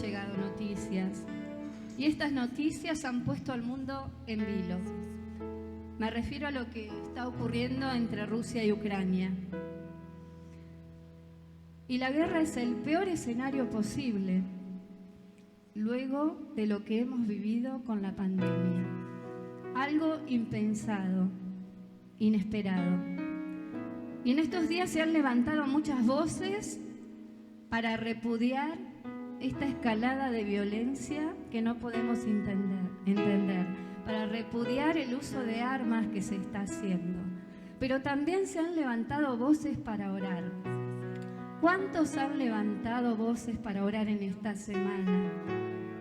llegado noticias y estas noticias han puesto al mundo en vilo. Me refiero a lo que está ocurriendo entre Rusia y Ucrania. Y la guerra es el peor escenario posible luego de lo que hemos vivido con la pandemia. Algo impensado, inesperado. Y en estos días se han levantado muchas voces para repudiar esta escalada de violencia que no podemos entender, para repudiar el uso de armas que se está haciendo. Pero también se han levantado voces para orar. ¿Cuántos han levantado voces para orar en esta semana?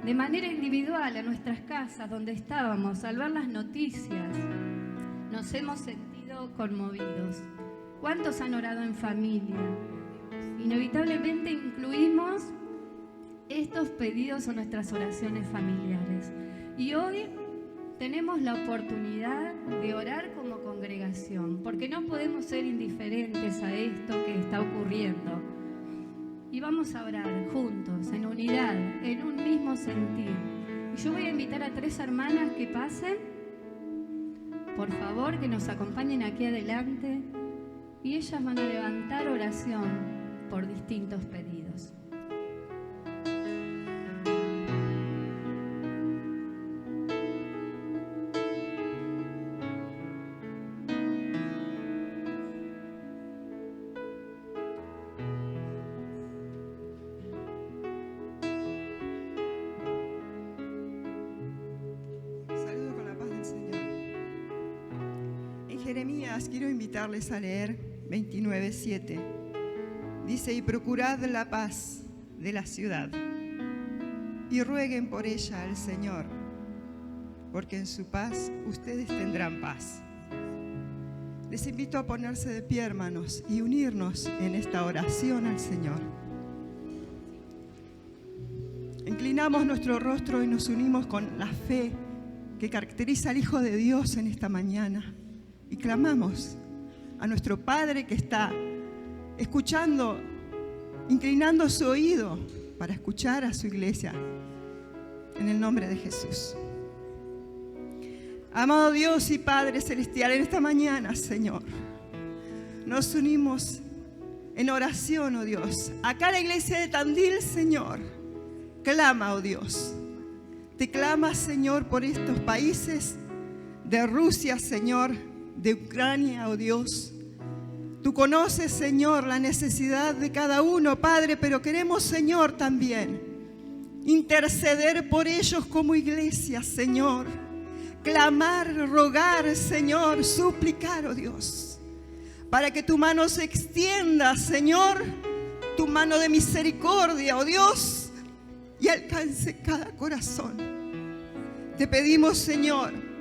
De manera individual, a nuestras casas, donde estábamos, al ver las noticias, nos hemos sentido conmovidos. ¿Cuántos han orado en familia? Inevitablemente incluimos estos pedidos en nuestras oraciones familiares. Y hoy tenemos la oportunidad de orar como congregación, porque no podemos ser indiferentes a esto que está ocurriendo. Y vamos a orar juntos, en unidad, en un mismo sentir. Y yo voy a invitar a 3 hermanas que pasen, por favor, que nos acompañen aquí adelante, y ellas van a levantar oración por distintos pedidos. Jeremías, quiero invitarles a leer 29:7. Dice: y procurad la paz de la ciudad y rueguen por ella al Señor, porque en su paz ustedes tendrán paz. Les invito a ponerse de pie, hermanos, y unirnos en esta oración al Señor. Inclinamos nuestro rostro y nos unimos con la fe que caracteriza al Hijo de Dios en esta mañana. Y clamamos a nuestro Padre que está escuchando, inclinando su oído para escuchar a su iglesia, en el nombre de Jesús. Amado Dios y Padre Celestial, en esta mañana, Señor, nos unimos en oración, oh Dios. Acá la iglesia de Tandil, Señor, clama, oh Dios. Te clama, Señor, por estos países de Rusia, Señor, de Ucrania, oh Dios. Tú conoces, Señor, la necesidad de cada uno, Padre, pero queremos, Señor, también interceder por ellos como iglesia, Señor. Clamar, rogar, Señor, suplicar, oh Dios, para que tu mano se extienda, Señor, tu mano de misericordia, oh Dios, y alcance cada corazón. Te pedimos, Señor,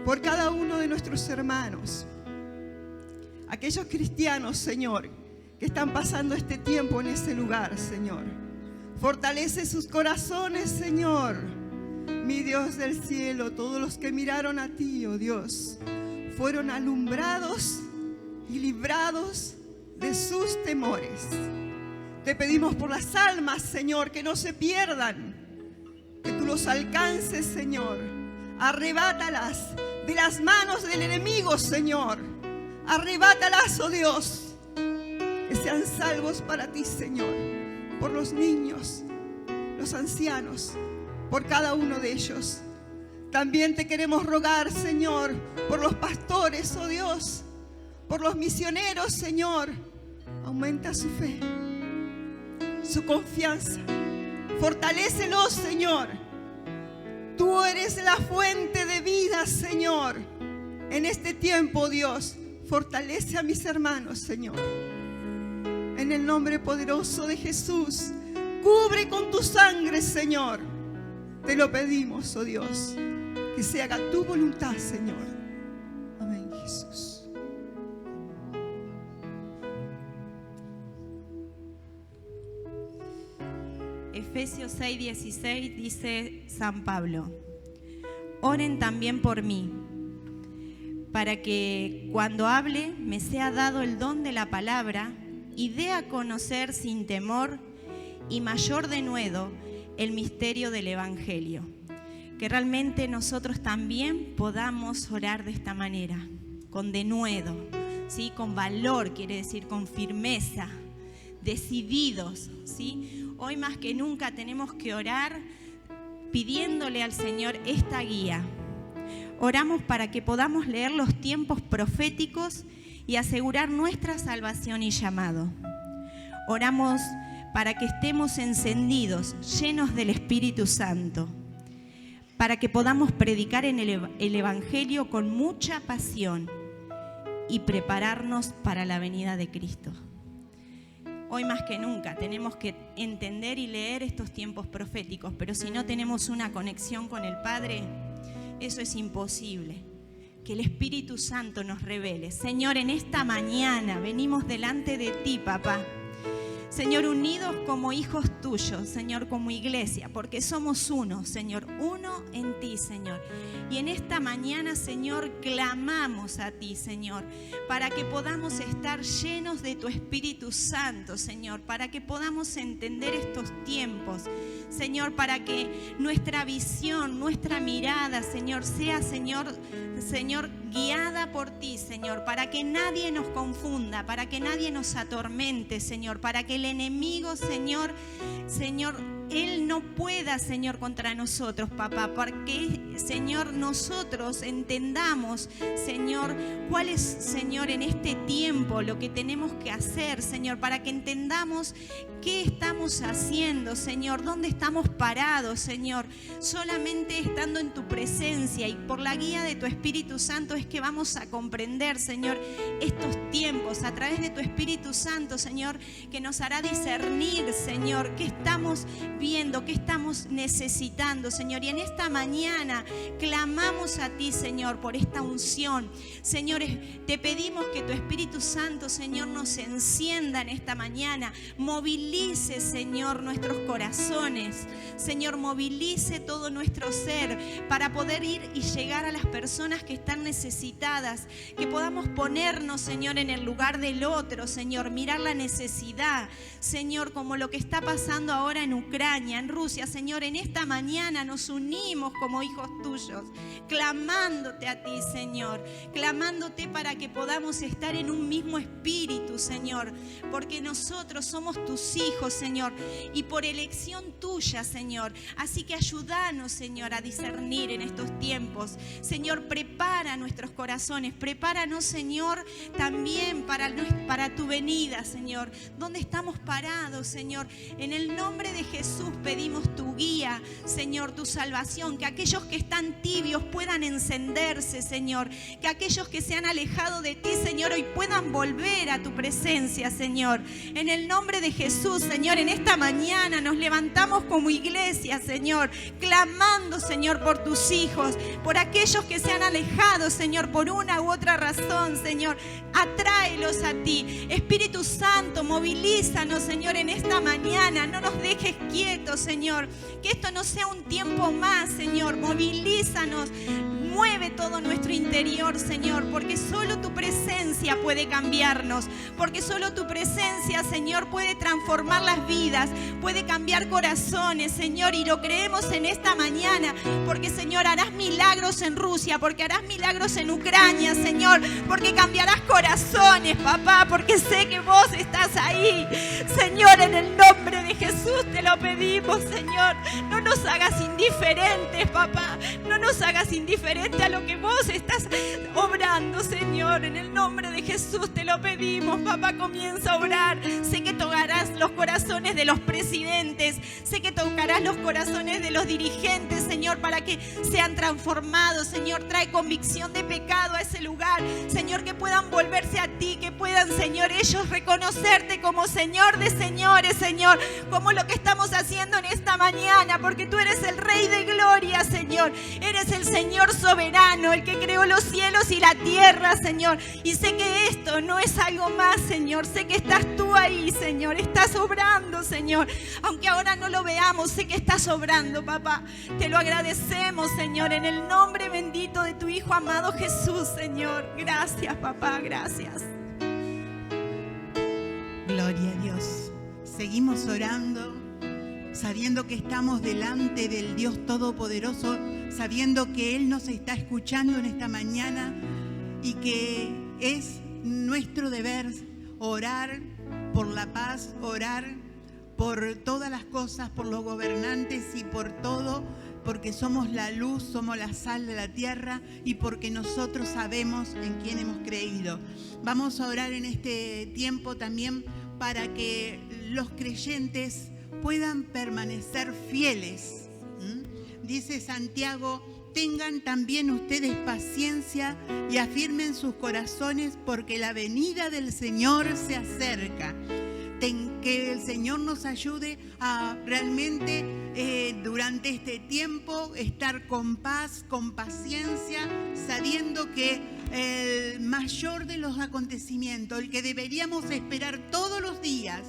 por cada uno de nuestros hermanos, aquellos cristianos, Señor, que están pasando este tiempo en ese lugar, Señor. Fortalece sus corazones, Señor. Mi Dios del cielo, todos los que miraron a ti, oh Dios, fueron alumbrados y librados de sus temores. Te pedimos por las almas, Señor, que no se pierdan, que tú los alcances, Señor. Arrebátalas de las manos del enemigo, Señor. Arrebátalas, oh Dios, que sean salvos para ti, Señor, por los niños, los ancianos, por cada uno de ellos. También te queremos rogar, Señor, por los pastores, oh Dios, por los misioneros, Señor. Aumenta su fe, su confianza. Fortalécelos, Señor. Tú eres la fuente de vida, Señor. En este tiempo, Dios, fortalece a mis hermanos, Señor. En el nombre poderoso de Jesús, cubre con tu sangre, Señor. Te lo pedimos, oh Dios, que se haga tu voluntad, Señor. Amén, Jesús. Efesios 6:16 dice San Pablo: oren también por mí, para que cuando hable me sea dado el don de la palabra y dé a conocer sin temor y mayor denuedo el misterio del Evangelio. Que realmente nosotros también podamos orar de esta manera, con denuedo, ¿sí? Con valor, quiere decir con firmeza, decididos, ¿sí? Hoy más que nunca tenemos que orar pidiéndole al Señor esta guía. Oramos para que podamos leer los tiempos proféticos y asegurar nuestra salvación y llamado. Oramos para que estemos encendidos, llenos del Espíritu Santo, para que podamos predicar en el Evangelio con mucha pasión y prepararnos para la venida de Cristo. Hoy más que nunca tenemos que entender y leer estos tiempos proféticos, pero si no tenemos una conexión con el Padre, eso es imposible. Que el Espíritu Santo nos revele. Señor, en esta mañana venimos delante de ti, papá. Señor, unidos como hijos tuyos, Señor, como iglesia, porque somos uno, Señor, uno en ti, Señor. Y en esta mañana, Señor, clamamos a ti, Señor, para que podamos estar llenos de tu Espíritu Santo, Señor, para que podamos entender estos tiempos, Señor, para que nuestra visión, nuestra mirada, Señor, sea, Señor, guiada por ti, Señor, para que nadie nos confunda, para que nadie nos atormente, Señor, para que el enemigo, Señor, él no pueda, Señor, contra nosotros, papá, porque, Señor, nosotros entendamos, Señor, cuál es, Señor, en este tiempo lo que tenemos que hacer, Señor, para que entendamos qué estamos haciendo, Señor, dónde estamos parados, Señor. Solamente estando en tu presencia y por la guía de tu Espíritu Santo es que vamos a comprender, Señor, estos tiempos a través de tu Espíritu Santo, Señor, que nos hará discernir, Señor, qué estamos viendo, qué estamos necesitando, Señor. Y en esta mañana clamamos a ti, Señor, por esta unción. Señor, te pedimos que tu Espíritu Santo, Señor, nos encienda en esta mañana. Movilice, Señor, nuestros corazones. Señor, movilice todo nuestro ser para poder ir y llegar a las personas que están necesitadas. Que podamos ponernos, Señor, en el lugar del otro, Señor. Mirar la necesidad, Señor, como lo que está pasando ahora en Ucrania, en Rusia, Señor. En esta mañana nos unimos como hijos tuyos, clamándote a ti, Señor, clamándote para que podamos estar en un mismo espíritu, Señor, porque nosotros somos tus hijos, Señor, y por elección tuya, Señor. Así que ayúdanos, Señor, a discernir en estos tiempos. Señor, prepara nuestros corazones, prepáranos, Señor, también para tu venida, Señor. ¿Dónde estamos parados, Señor? En el nombre de Jesús pedimos tu guía, Señor, tu salvación, que aquellos que están tibios puedan encenderse, Señor, que aquellos que se han alejado de ti, Señor, hoy puedan volver a tu presencia, Señor. En el nombre de Jesús, Señor, en esta mañana nos levantamos como iglesia, Señor, clamando, Señor, por tus hijos, por aquellos que se han alejado, Señor, por una u otra razón, Señor. Atráelos a ti. Espíritu Santo, movilízanos, Señor, en esta mañana. No nos dejes quietos, Señor. Que esto no sea un tiempo más, Señor. Movilízanos. Mueve todo nuestro interior, Señor, porque solo tu presencia puede cambiarnos, porque solo tu presencia, Señor, puede transformar las vidas, puede cambiar corazones, Señor, y lo creemos en esta mañana, porque, Señor, harás milagros en Rusia, porque harás milagros en Ucrania, Señor, porque cambiarás corazones, papá, porque sé que vos estás ahí, Señor, en el nombre de Jesús te lo pedimos, Señor. No nos hagas indiferentes, papá, no nos hagas indiferentes a lo que vos estás obrando, Señor. En el nombre de Jesús te lo pedimos, papá, comienza a obrar. Sé que tocarás los corazones de los presidentes, sé que tocarás los corazones de los dirigentes, Señor, para que sean transformados, Señor. Trae convicción de pecado a ese lugar, Señor, que puedan volverse a ti, que puedan, Señor, ellos reconocerte como Señor de señores, Señor, como lo que estamos haciendo en esta mañana, porque tú eres el Rey de gloria, Señor. Eres el Señor soberano, el que creó los cielos y la tierra, Señor. Y sé que esto no es algo más, Señor. Sé que estás tú ahí, Señor. Estás obrando, Señor. Aunque ahora no lo veamos, sé que estás obrando, papá. Te lo agradecemos, Señor, en el nombre bendito de tu Hijo amado Jesús, Señor. Gracias, papá, gracias. Gloria a Dios. Seguimos orando, sabiendo que estamos delante del Dios Todopoderoso, sabiendo que Él nos está escuchando en esta mañana y que es nuestro deber orar por la paz, orar por todas las cosas, por los gobernantes y por todo, porque somos la luz, somos la sal de la tierra y porque nosotros sabemos en quién hemos creído. Vamos a orar en este tiempo también para que los creyentes puedan permanecer fieles. Dice Santiago: tengan también ustedes paciencia y afirmen sus corazones, porque la venida del Señor se acerca. Que el Señor nos ayude a realmente durante este tiempo estar con paz, con paciencia, sabiendo que el mayor de los acontecimientos, el que deberíamos esperar todos los días,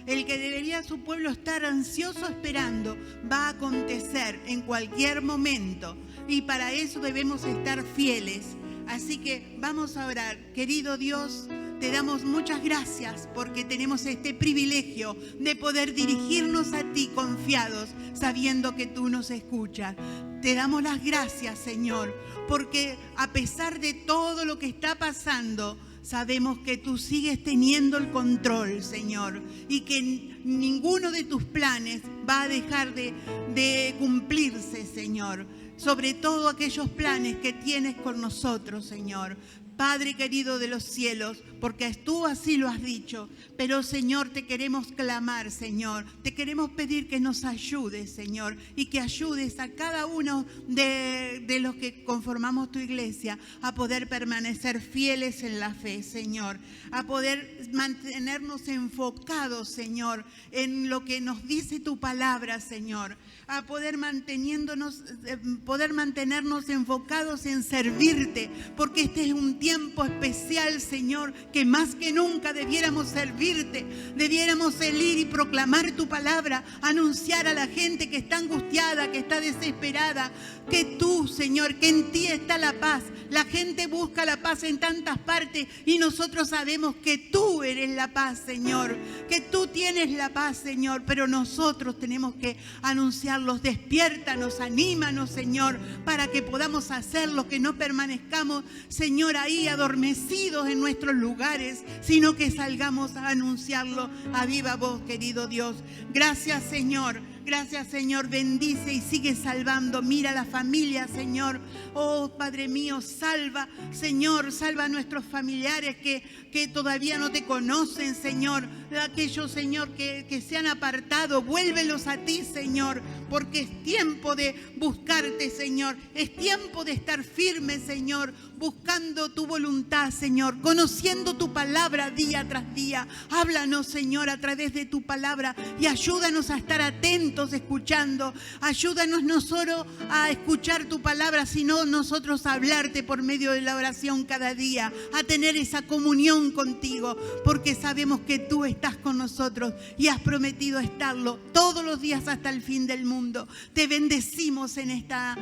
el que debería su pueblo estar ansioso esperando, va a acontecer en cualquier momento, y para eso debemos estar fieles. Así que vamos a orar. Querido Dios, te damos muchas gracias porque tenemos este privilegio de poder dirigirnos a ti confiados, sabiendo que tú nos escuchas. Te damos las gracias, Señor, porque a pesar de todo lo que está pasando, sabemos que tú sigues teniendo el control, Señor, y que ninguno de tus planes va a dejar de cumplirse, Señor. Sobre todo aquellos planes que tienes con nosotros, Señor. Padre querido de los cielos, porque tú así lo has dicho, pero Señor, te queremos clamar, Señor, te queremos pedir que nos ayudes, Señor, y que ayudes a cada uno de los que conformamos tu iglesia a poder permanecer fieles en la fe, Señor, a poder mantenernos enfocados, Señor, en lo que nos dice tu palabra, Señor, a poder mantenernos enfocados en servirte, porque este es un tiempo especial, Señor, que más que nunca debiéramos servirte, debiéramos salir y proclamar tu palabra, anunciar a la gente que está angustiada, que está desesperada, que tú, Señor, que en ti está la paz. La gente busca la paz en tantas partes y nosotros sabemos que tú eres la paz, Señor, que tú tienes la paz, Señor, pero nosotros tenemos que anunciarlos. Despiértanos, anímanos, Señor, para que podamos hacerlo, que no permanezcamos, Señor, ahí adormecidos en nuestros lugares, sino que salgamos a anunciarlo a viva voz, querido Dios. Gracias, Señor. Gracias, Señor, bendice y sigue salvando. Mira a la familia, Señor. Oh, Padre mío, salva, Señor, salva a nuestros familiares que todavía no te conocen, Señor. Aquellos, Señor, que se han apartado, vuélvelos a ti, Señor, porque es tiempo de buscarte, Señor. Es tiempo de estar firme, Señor, buscando tu voluntad, Señor, conociendo tu palabra día tras día. Háblanos, Señor, a través de tu palabra y ayúdanos a estar atentos, escuchando. Ayúdanos no solo a escuchar tu palabra, sino nosotros a hablarte por medio de la oración cada día, a tener esa comunión contigo, porque sabemos que tú estás con nosotros y has prometido estarlo todos los días hasta el fin del mundo. Te bendecimos en esta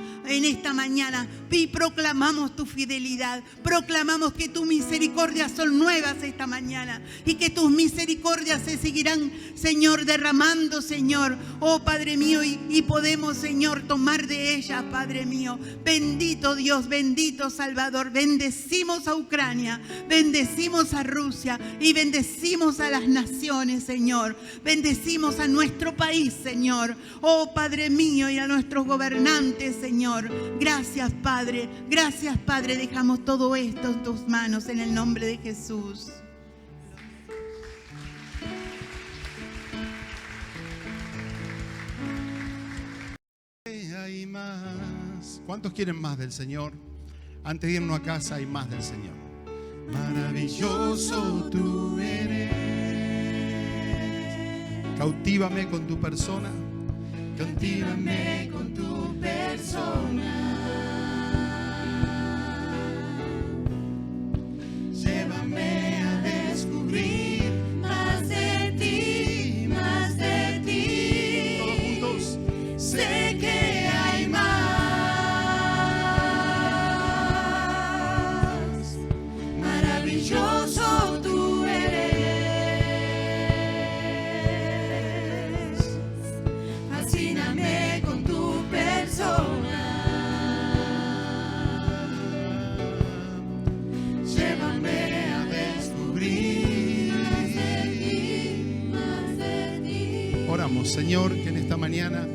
mañana y proclamamos tu fidelidad, proclamamos que tus misericordias son nuevas esta mañana y que tus misericordias se seguirán, Señor, derramando, Señor, oh Padre mío, y podemos, Señor, tomar de ellas, Padre mío. Bendito Dios, bendito Salvador. Bendecimos a Ucrania, bendecimos a Rusia y bendecimos a las naciones, Señor. Bendecimos a nuestro país, Señor, oh Padre mío, y a nuestros gobernantes, Señor. Gracias, Padre, gracias, Padre. Dejamos todo esto en tus manos en el nombre de Jesús. Hay más. ¿Cuántos quieren más del Señor? Antes de irnos a casa hay más del Señor. Maravilloso tú eres. Cautívame con tu persona. Cautívame con tu persona. Llévame a descubrir más de ti, más de ti. Todos juntos. Sé que hay más. Maravilloso tú eres. pedimos, Señor, que en esta mañana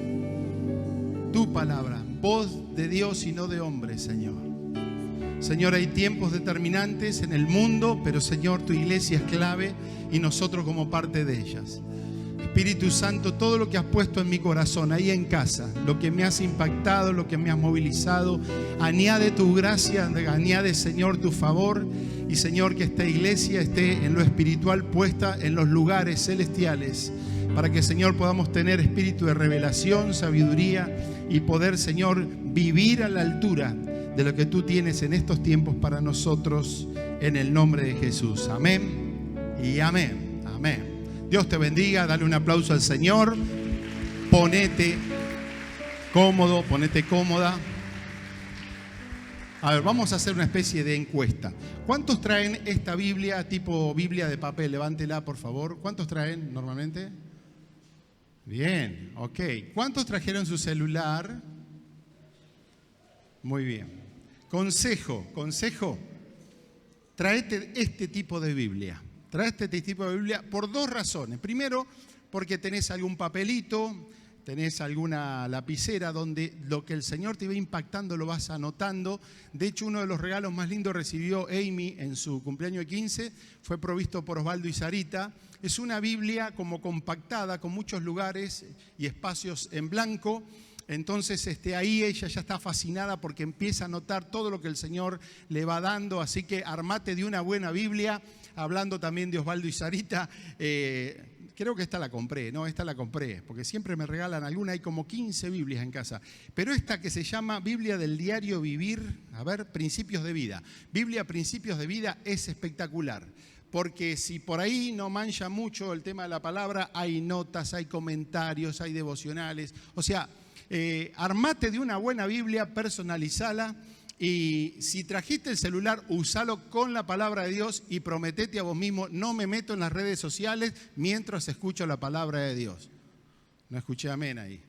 tu palabra, voz de Dios y no de hombre, Señor. Señor, hay tiempos determinantes en el mundo, pero Señor, tu iglesia es clave y nosotros como parte de ellas. Espíritu Santo, todo lo que has puesto en mi corazón, ahí en casa, lo que me has impactado, lo que me has movilizado, añade tu gracia, añade, Señor, tu favor. Y Señor, que esta iglesia esté en lo espiritual puesta en los lugares celestiales, para que, Señor, podamos tener espíritu de revelación, sabiduría y poder, Señor, vivir a la altura de lo que tú tienes en estos tiempos para nosotros, en el nombre de Jesús. Amén y amén. Amén. Dios te bendiga, dale un aplauso al Señor. Ponete cómodo, ponete cómoda. A ver, vamos a hacer una especie de encuesta. ¿Cuántos traen esta Biblia, tipo Biblia de papel? Levántela, por favor. ¿Cuántos traen normalmente? Bien, ok. ¿Cuántos trajeron su celular? Muy bien. Consejo. Tráete este tipo de Biblia. Trae este tipo de Biblia por dos razones. Primero, porque tenés algún papelito, tenés alguna lapicera donde lo que el Señor te va impactando lo vas anotando. De hecho, uno de los regalos más lindos recibió Amy en su cumpleaños de 15, fue provisto por Osvaldo y Sarita. Es una Biblia como compactada, con muchos lugares y espacios en blanco. Entonces ahí ella ya está fascinada porque empieza a notar todo lo que el Señor le va dando. Así que armate de una buena Biblia. Hablando también de Osvaldo y Sarita, creo que esta la compré, porque siempre me regalan alguna, hay como 15 Biblias en casa. Pero esta que se llama Biblia del Diario Vivir, Principios de Vida. Biblia Principios de Vida es espectacular. Porque si por ahí no mancha mucho el tema de la palabra, hay notas, hay comentarios, hay devocionales. O sea, armate de una buena Biblia, personalizala. Y si trajiste el celular, usalo con la palabra de Dios y prometete a vos mismo, no me meto en las redes sociales mientras escucho la palabra de Dios. No escuché amén ahí.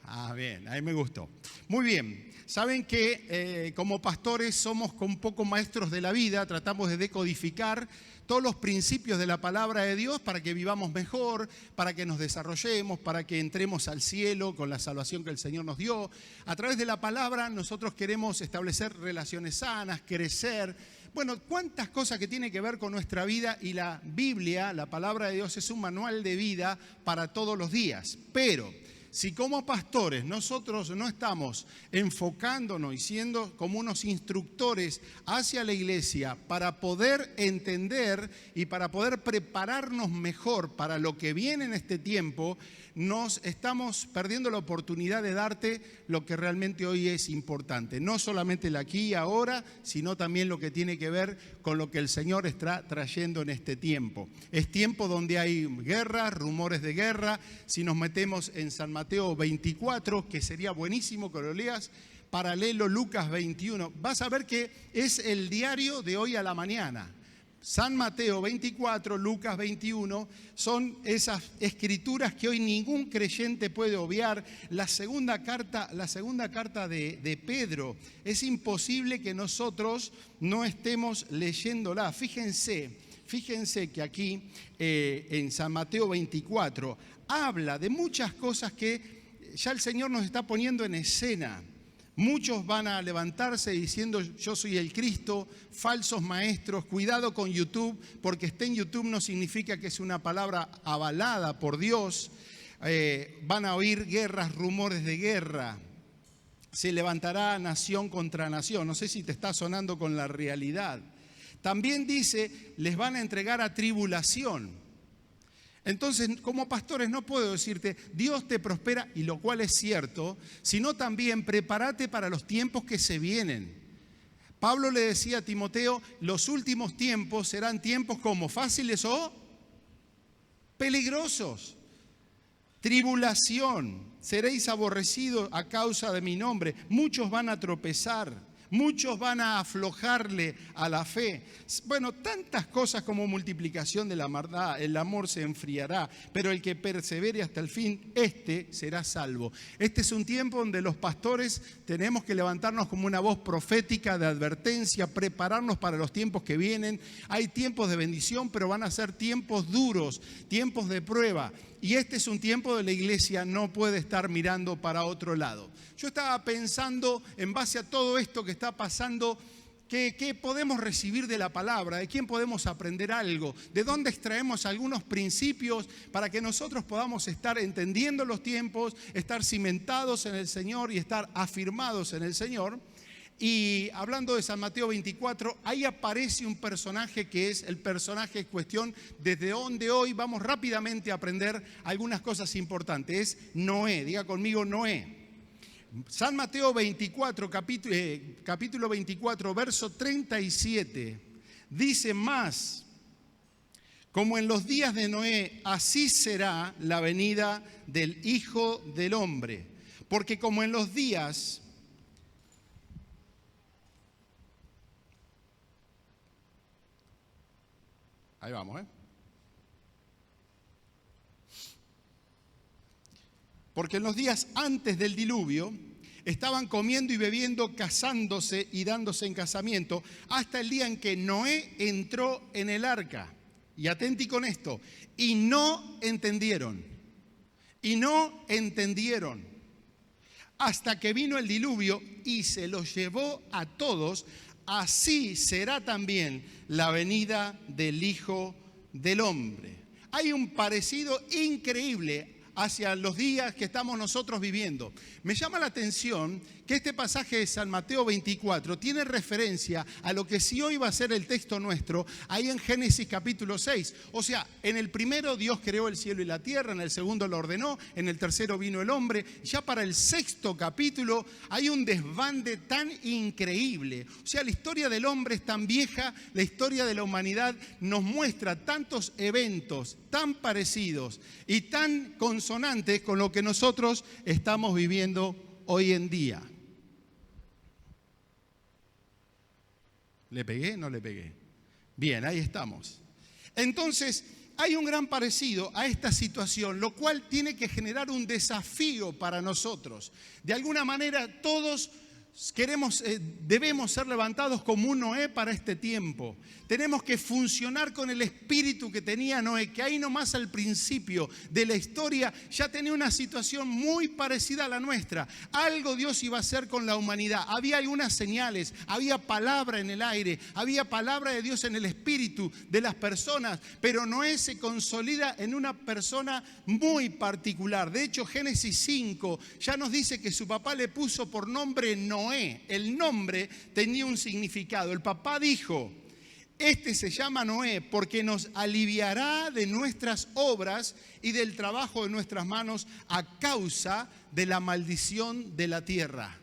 Ah, bien, ahí me gustó. Muy bien, saben que como pastores somos un poco maestros de la vida, tratamos de decodificar todos los principios de la palabra de Dios para que vivamos mejor, para que nos desarrollemos, para que entremos al cielo con la salvación que el Señor nos dio. A través de la palabra nosotros queremos establecer relaciones sanas, crecer. Bueno, cuántas cosas que tienen que ver con nuestra vida, y la Biblia, la palabra de Dios, es un manual de vida para todos los días. Pero si como pastores nosotros no estamos enfocándonos y siendo como unos instructores hacia la iglesia para poder entender y para poder prepararnos mejor para lo que viene en este tiempo, nos estamos perdiendo la oportunidad de darte lo que realmente hoy es importante. No solamente el aquí y ahora, sino también lo que tiene que ver con lo que el Señor está trayendo en este tiempo. Es tiempo donde hay guerra, rumores de guerra. Si nos metemos en San Mateo 24, que sería buenísimo que lo leas, paralelo Lucas 21, vas a ver que es el diario de hoy a la mañana. San Mateo 24, Lucas 21, son esas escrituras que hoy ningún creyente puede obviar. La segunda carta de Pedro, es imposible que nosotros no estemos leyéndola. Fíjense que aquí en San Mateo 24 habla de muchas cosas que ya el Señor nos está poniendo en escena. Muchos van a levantarse diciendo yo soy el Cristo, falsos maestros, cuidado con YouTube, porque esté en YouTube no significa que es una palabra avalada por Dios. Van a oír guerras, rumores de guerra, se levantará nación contra nación. No sé si te está sonando con la realidad. También dice, les van a entregar a tribulación. Entonces, como pastores no puedo decirte, Dios te prospera, y lo cual es cierto, sino también prepárate para los tiempos que se vienen. Pablo le decía a Timoteo, los últimos tiempos serán tiempos como fáciles o peligrosos. Tribulación, seréis aborrecidos a causa de mi nombre, muchos van a tropezar. Muchos van a aflojarle a la fe. Bueno, tantas cosas como multiplicación de la maldad, el amor se enfriará, pero el que persevere hasta el fin, este será salvo. Este es un tiempo donde los pastores tenemos que levantarnos como una voz profética de advertencia, prepararnos para los tiempos que vienen. Hay tiempos de bendición, pero van a ser tiempos duros, tiempos de prueba. y este es un tiempo de la iglesia no puede estar mirando para otro lado. Yo estaba pensando, en base a todo esto que está pasando, ¿qué podemos recibir de la palabra? ¿De quién podemos aprender algo? ¿De dónde extraemos algunos principios para que nosotros podamos estar entendiendo los tiempos, estar cimentados en el Señor y estar afirmados en el Señor? Y hablando de San Mateo 24, ahí aparece un personaje que es el personaje en cuestión, desde donde hoy vamos rápidamente a aprender algunas cosas importantes. Es Noé, diga conmigo Noé. San Mateo 24, capítulo 24, verso 37, dice más, como en los días de Noé, así será la venida del Hijo del Hombre. Porque como en los días... Ahí vamos, Porque en los días antes del diluvio estaban comiendo y bebiendo, casándose y dándose en casamiento, hasta el día en que Noé entró en el arca. Y atenti con esto, y no entendieron, hasta que vino el diluvio y se los llevó a todos. Así será también la venida del Hijo del Hombre. Hay un parecido increíble hacia los días que estamos nosotros viviendo. Me llama la atención que este pasaje de San Mateo 24 tiene referencia a lo que sí hoy va a ser el texto nuestro, ahí en Génesis capítulo 6. O sea, en el primero Dios creó el cielo y la tierra, en el segundo lo ordenó, en el tercero vino el hombre. Ya para el sexto capítulo hay un desbande tan increíble. O sea, la historia del hombre es tan vieja, la historia de la humanidad nos muestra tantos eventos tan parecidos y tan consonantes con lo que nosotros estamos viviendo hoy en día. ¿Le pegué? No le pegué. Bien, ahí estamos. Entonces, hay un gran parecido a esta situación, lo cual tiene que generar un desafío para nosotros. De alguna manera, todos debemos ser levantados como un Noé para este tiempo. Tenemos que funcionar con el espíritu que tenía Noé, que ahí nomás al principio de la historia ya tenía una situación muy parecida a la nuestra. Algo Dios iba a hacer con la humanidad. Había algunas señales, había palabra en el aire, había palabra de Dios en el espíritu de las personas, pero Noé se consolida en una persona muy particular. De hecho, Génesis 5 ya nos dice que su papá le puso por nombre Noé. El nombre tenía un significado. El papá dijo: este se llama Noé porque nos aliviará de nuestras obras y del trabajo de nuestras manos a causa de la maldición de la tierra.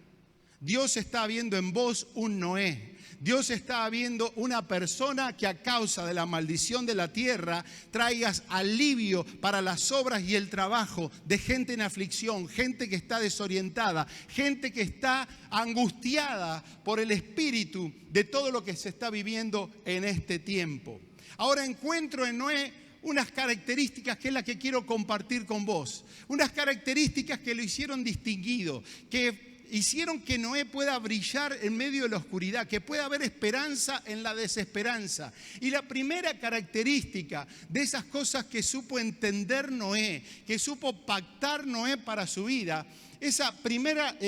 Dios está viendo en vos un Noé. Dios está viendo una persona que a causa de la maldición de la tierra traigas alivio para las obras y el trabajo de gente en aflicción, gente que está desorientada, gente que está angustiada por el espíritu de todo lo que se está viviendo en este tiempo. Ahora encuentro en Noé unas características que es la que quiero compartir con vos. Unas características que lo hicieron distinguido, que hicieron que Noé pueda brillar en medio de la oscuridad, que pueda haber esperanza en la desesperanza. Y la primera característica de esas cosas que supo entender Noé, que supo pactar Noé para su vida, esa primera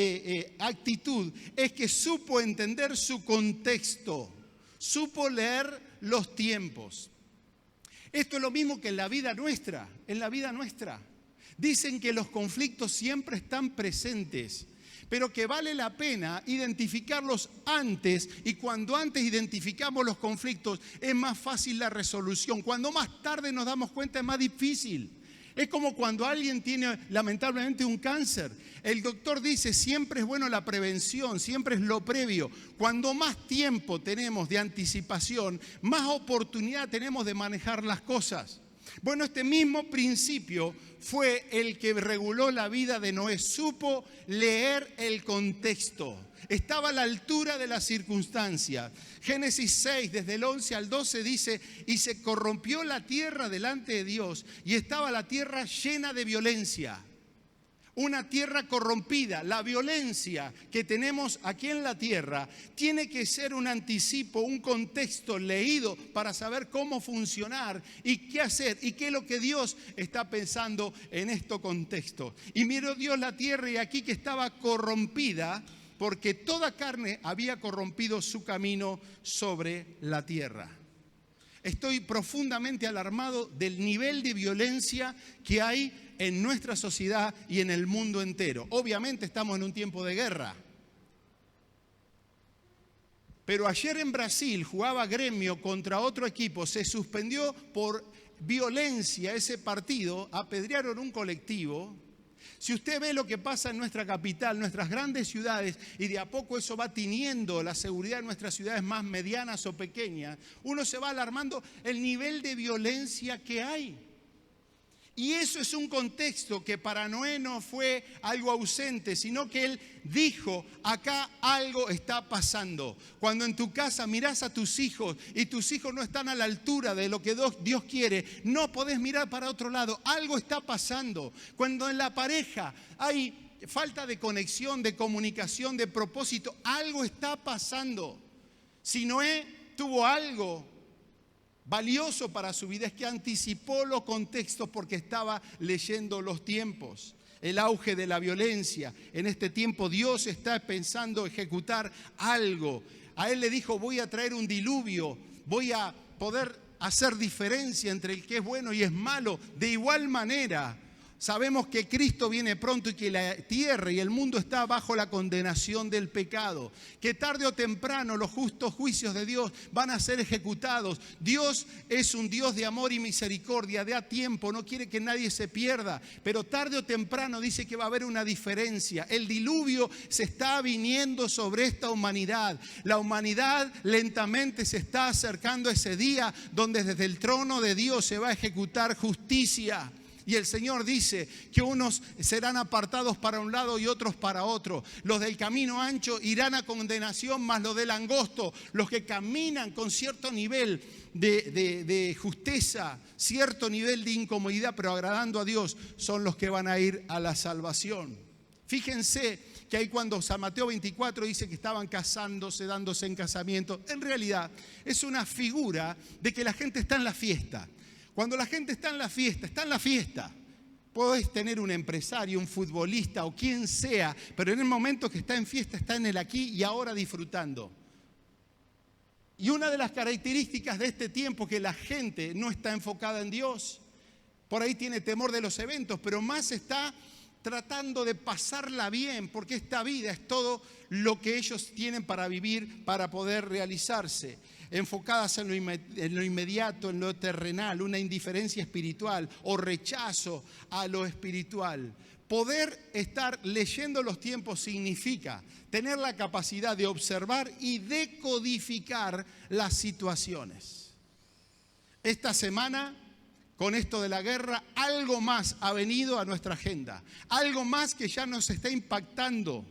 actitud es que supo entender su contexto, supo leer los tiempos. Esto es lo mismo que en la vida nuestra, Dicen que los conflictos siempre están presentes, pero que vale la pena identificarlos antes, y cuando antes identificamos los conflictos es más fácil la resolución. Cuando más tarde nos damos cuenta es más difícil. Es como cuando alguien tiene lamentablemente un cáncer. El doctor dice siempre es bueno la prevención, siempre es lo previo. Cuando más tiempo tenemos de anticipación, más oportunidad tenemos de manejar las cosas. Bueno, este mismo principio fue el que reguló la vida de Noé. Supo leer el contexto. Estaba a la altura de las circunstancias. Génesis 6, desde el 11 al 12 dice: y se corrompió la tierra delante de Dios, y estaba la tierra llena de violencia. Una tierra corrompida. La violencia que tenemos aquí en la tierra tiene que ser un anticipo, un contexto leído para saber cómo funcionar y qué hacer y qué es lo que Dios está pensando en este contexto. Y miró Dios la tierra y aquí que estaba corrompida porque toda carne había corrompido su camino sobre la tierra. Estoy profundamente alarmado del nivel de violencia que hay en nuestra sociedad y en el mundo entero. Obviamente estamos en un tiempo de guerra. Pero ayer en Brasil jugaba Gremio contra otro equipo. Se suspendió por violencia ese partido. Apedrearon un colectivo. Si usted ve lo que pasa en nuestra capital, nuestras grandes ciudades, y de a poco eso va tiniendo la seguridad en nuestras ciudades más medianas o pequeñas, uno se va alarmando el nivel de violencia que hay. Y eso es un contexto que para Noé no fue algo ausente, sino que él dijo, acá algo está pasando. Cuando en tu casa mirás a tus hijos y tus hijos no están a la altura de lo que Dios quiere, no podés mirar para otro lado, algo está pasando. Cuando en la pareja hay falta de conexión, de comunicación, de propósito, algo está pasando. Si Noé tuvo algo valioso para su vida es que anticipó los contextos porque estaba leyendo los tiempos, el auge de la violencia. En este tiempo Dios está pensando ejecutar algo. A él le dijo, voy a traer un diluvio, voy a poder hacer diferencia entre el que es bueno y es malo. De igual manera, sabemos que Cristo viene pronto y que la tierra y el mundo está bajo la condenación del pecado. Que tarde o temprano los justos juicios de Dios van a ser ejecutados. Dios es un Dios de amor y misericordia, da tiempo, no quiere que nadie se pierda. Pero tarde o temprano dice que va a haber una diferencia. El diluvio se está viniendo sobre esta humanidad. La humanidad lentamente se está acercando a ese día donde desde el trono de Dios se va a ejecutar justicia. Y el Señor dice que unos serán apartados para un lado y otros para otro. Los del camino ancho irán a condenación, mas los del angosto, los que caminan con cierto nivel de justeza, cierto nivel de incomodidad, pero agradando a Dios, son los que van a ir a la salvación. Fíjense que ahí cuando San Mateo 24 dice que estaban casándose, dándose en casamiento, en realidad es una figura de que la gente está en la fiesta. Cuando la gente está en la fiesta, está en la fiesta. Podés tener un empresario, un futbolista o quien sea, pero en el momento que está en fiesta, está en el aquí y ahora disfrutando. Y una de las características de este tiempo es que la gente no está enfocada en Dios. Por ahí tiene temor de los eventos, pero más está tratando de pasarla bien, porque esta vida es todo lo que ellos tienen para vivir, para poder realizarse. Enfocadas en lo inmediato, en lo terrenal, una indiferencia espiritual o rechazo a lo espiritual. Poder estar leyendo los tiempos significa tener la capacidad de observar y decodificar las situaciones. Esta semana, con esto de la guerra, algo más ha venido a nuestra agenda, algo más que ya nos está impactando,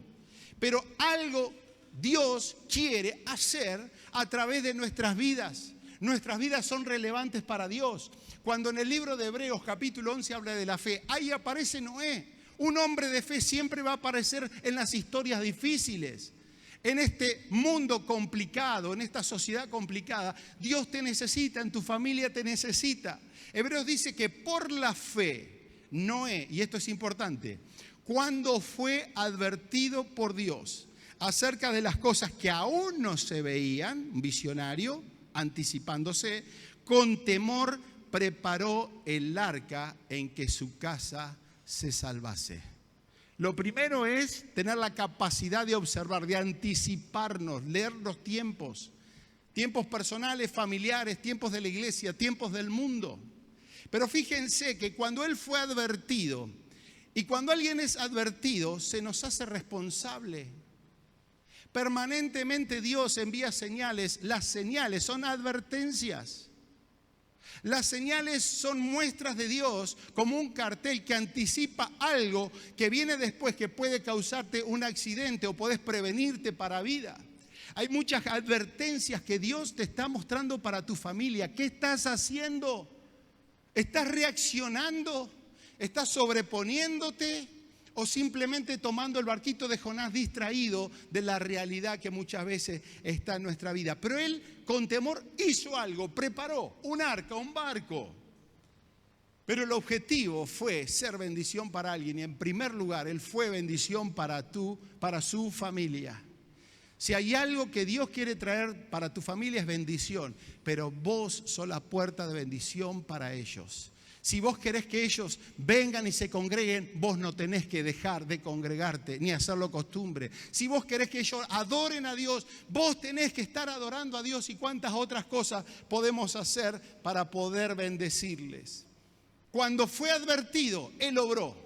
pero algo Dios quiere hacer a través de nuestras vidas. Nuestras vidas son relevantes para Dios. Cuando en el libro de Hebreos capítulo 11 habla de la fe, ahí aparece Noé. Un hombre de fe siempre va a aparecer en las historias difíciles. En este mundo complicado, en esta sociedad complicada, Dios te necesita, en tu familia te necesita. Hebreos dice que por la fe, Noé, y esto es importante, cuando fue advertido por Dios acerca de las cosas que aún no se veían, un visionario, anticipándose, con temor preparó el arca en que su casa se salvase. Lo primero es tener la capacidad de observar, de anticiparnos, leer los tiempos personales, familiares, tiempos de la iglesia, tiempos del mundo. Pero fíjense que cuando él fue advertido, y cuando alguien es advertido, se nos hace responsable. Permanentemente Dios envía señales. Las señales son advertencias. Las señales son muestras de Dios como un cartel que anticipa algo que viene después, que puede causarte un accidente o puedes prevenirte para vida. Hay muchas advertencias que Dios te está mostrando para tu familia. ¿Qué estás haciendo? ¿Estás reaccionando? ¿Estás sobreponiéndote? O simplemente tomando el barquito de Jonás distraído de la realidad que muchas veces está en nuestra vida. Pero él con temor hizo algo, preparó un arca, un barco. Pero el objetivo fue ser bendición para alguien. Y en primer lugar, él fue bendición para su familia. Si hay algo que Dios quiere traer para tu familia es bendición. Pero vos sos la puerta de bendición para ellos. Si vos querés que ellos vengan y se congreguen, vos no tenés que dejar de congregarte ni hacerlo costumbre. Si vos querés que ellos adoren a Dios, vos tenés que estar adorando a Dios y cuántas otras cosas podemos hacer para poder bendecirles. Cuando fue advertido, Él obró.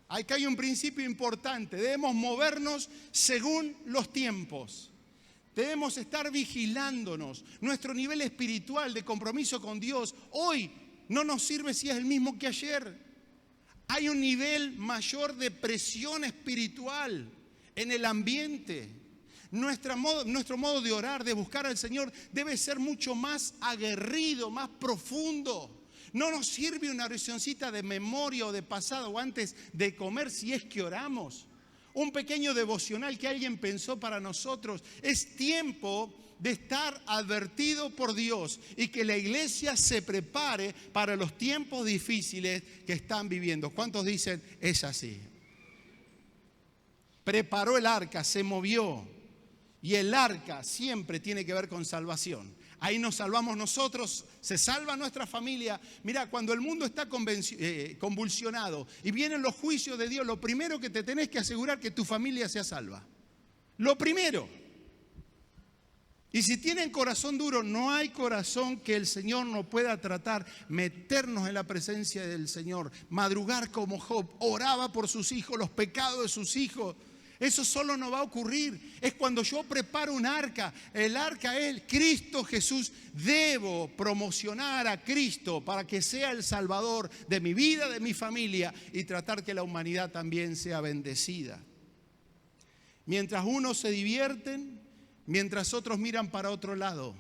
Acá hay un principio importante, debemos movernos según los tiempos. Debemos estar vigilándonos. Nuestro nivel espiritual de compromiso con Dios hoy no nos sirve si es el mismo que ayer. Hay un nivel mayor de presión espiritual en el ambiente. Nuestro modo de orar, de buscar al Señor, debe ser mucho más aguerrido, más profundo. No nos sirve una oracioncita de memoria o de pasado o antes de comer si es que oramos. Un pequeño devocional que alguien pensó para nosotros. Es tiempo de estar advertido por Dios y que la iglesia se prepare para los tiempos difíciles que están viviendo. ¿Cuántos dicen es así? Preparó el arca, se movió y el arca siempre tiene que ver con salvación. Ahí nos salvamos nosotros, se salva nuestra familia. Mira, cuando el mundo está convulsionado y vienen los juicios de Dios, lo primero que te tenés que asegurar es que tu familia sea salva. Lo primero. Y si tienen corazón duro, no hay corazón que el Señor no pueda tratar. Meternos en la presencia del Señor, madrugar como Job, oraba por sus hijos, los pecados de sus hijos. Eso solo no va a ocurrir. Es cuando yo preparo un arca. El arca es Cristo Jesús. Debo promocionar a Cristo para que sea el Salvador de mi vida, de mi familia y tratar que la humanidad también sea bendecida. Mientras unos se divierten, mientras otros miran para otro lado,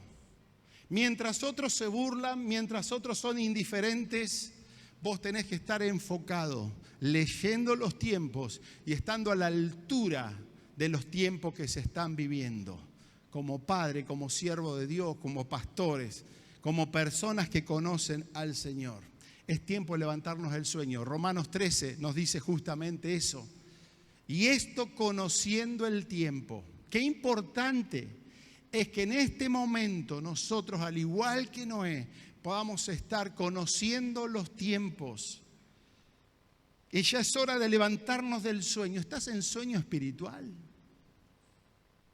mientras otros se burlan, mientras otros son indiferentes, vos tenés que estar enfocado, leyendo los tiempos y estando a la altura de los tiempos que se están viviendo. Como padre, como siervo de Dios, como pastores, como personas que conocen al Señor. Es tiempo de levantarnos del sueño. Romanos 13 nos dice justamente eso. Y esto conociendo el tiempo. Qué importante es que en este momento nosotros, al igual que Noé, podamos estar conociendo los tiempos. Y ya es hora de levantarnos del sueño. ¿Estás en sueño espiritual?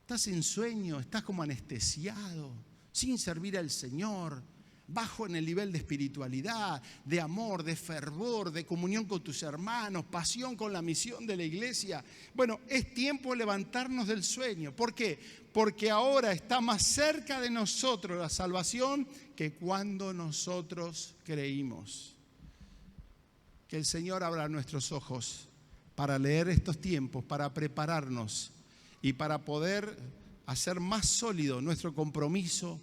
¿Estás en sueño? ¿Estás como anestesiado, sin servir al Señor? Bajo en el nivel de espiritualidad, de amor, de fervor, de comunión con tus hermanos, pasión con la misión de la iglesia. Bueno, es tiempo de levantarnos del sueño. ¿Por qué? Porque ahora está más cerca de nosotros la salvación que cuando nosotros creímos. Que el Señor abra nuestros ojos para leer estos tiempos, para prepararnos y para poder hacer más sólido nuestro compromiso,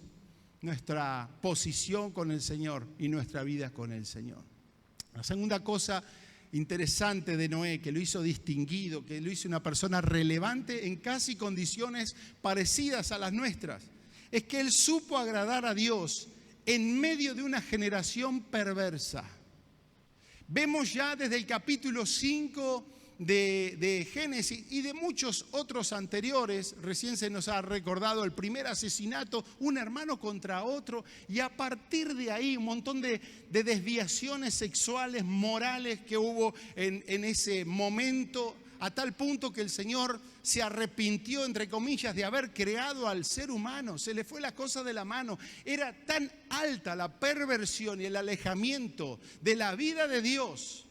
nuestra posición con el Señor y nuestra vida con el Señor. La segunda cosa interesante de Noé, que lo hizo distinguido, que lo hizo una persona relevante en casi condiciones parecidas a las nuestras, es que él supo agradar a Dios en medio de una generación perversa. Vemos ya desde el capítulo 5 de Génesis y de muchos otros anteriores, recién se nos ha recordado el primer asesinato, un hermano contra otro, y a partir de ahí un montón de desviaciones sexuales, morales que hubo en ese momento, a tal punto que el Señor se arrepintió, entre comillas, de haber creado al ser humano. Se le fue la cosa de la mano. Era tan alta la perversión y el alejamiento de la vida de Dios,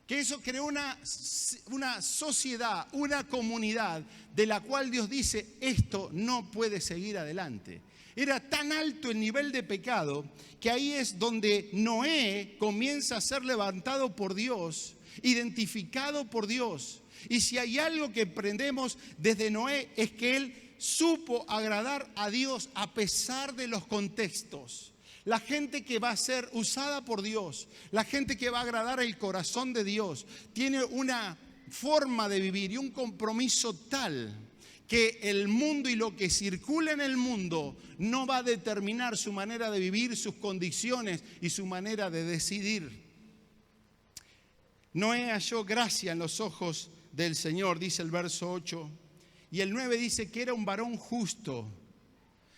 que eso creó una sociedad, una comunidad de la cual Dios dice, esto no puede seguir adelante. Era tan alto el nivel de pecado que ahí es donde Noé comienza a ser levantado por Dios, identificado por Dios. Y si hay algo que aprendemos desde Noé es que él supo agradar a Dios a pesar de los contextos. La gente que va a ser usada por Dios, la gente que va a agradar el corazón de Dios, tiene una forma de vivir y un compromiso tal que el mundo y lo que circula en el mundo no va a determinar su manera de vivir, sus condiciones y su manera de decidir. Noé halló gracia en los ojos del Señor, dice el verso 8. Y el 9 dice que era un varón justo.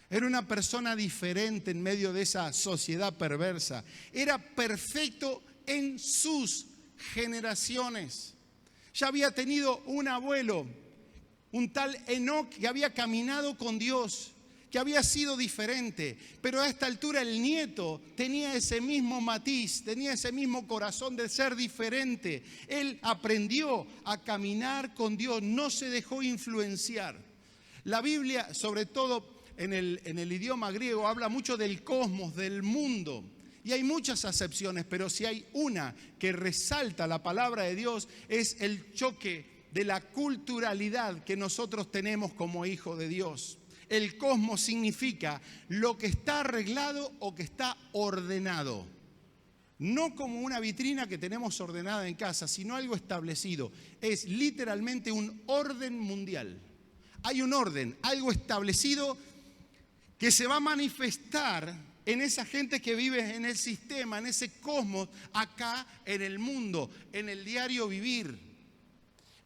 Era una persona diferente en medio de esa sociedad perversa. Era perfecto en sus generaciones. Ya había tenido un abuelo, un tal Enoc, que había caminado con Dios, que había sido diferente. Pero a esta altura el nieto tenía ese mismo matiz, tenía ese mismo corazón de ser diferente. Él aprendió a caminar con Dios, no se dejó influenciar. La Biblia, sobre todo en el idioma griego, habla mucho del cosmos, del mundo. Y hay muchas acepciones, pero si hay una que resalta la palabra de Dios, es el choque de la culturalidad que nosotros tenemos como hijos de Dios. El cosmos significa lo que está arreglado o que está ordenado. No como una vitrina que tenemos ordenada en casa, sino algo establecido. Es literalmente un orden mundial. Hay un orden, algo establecido que se va a manifestar en esa gente que vive en el sistema, en ese cosmos, acá en el mundo, en el diario vivir.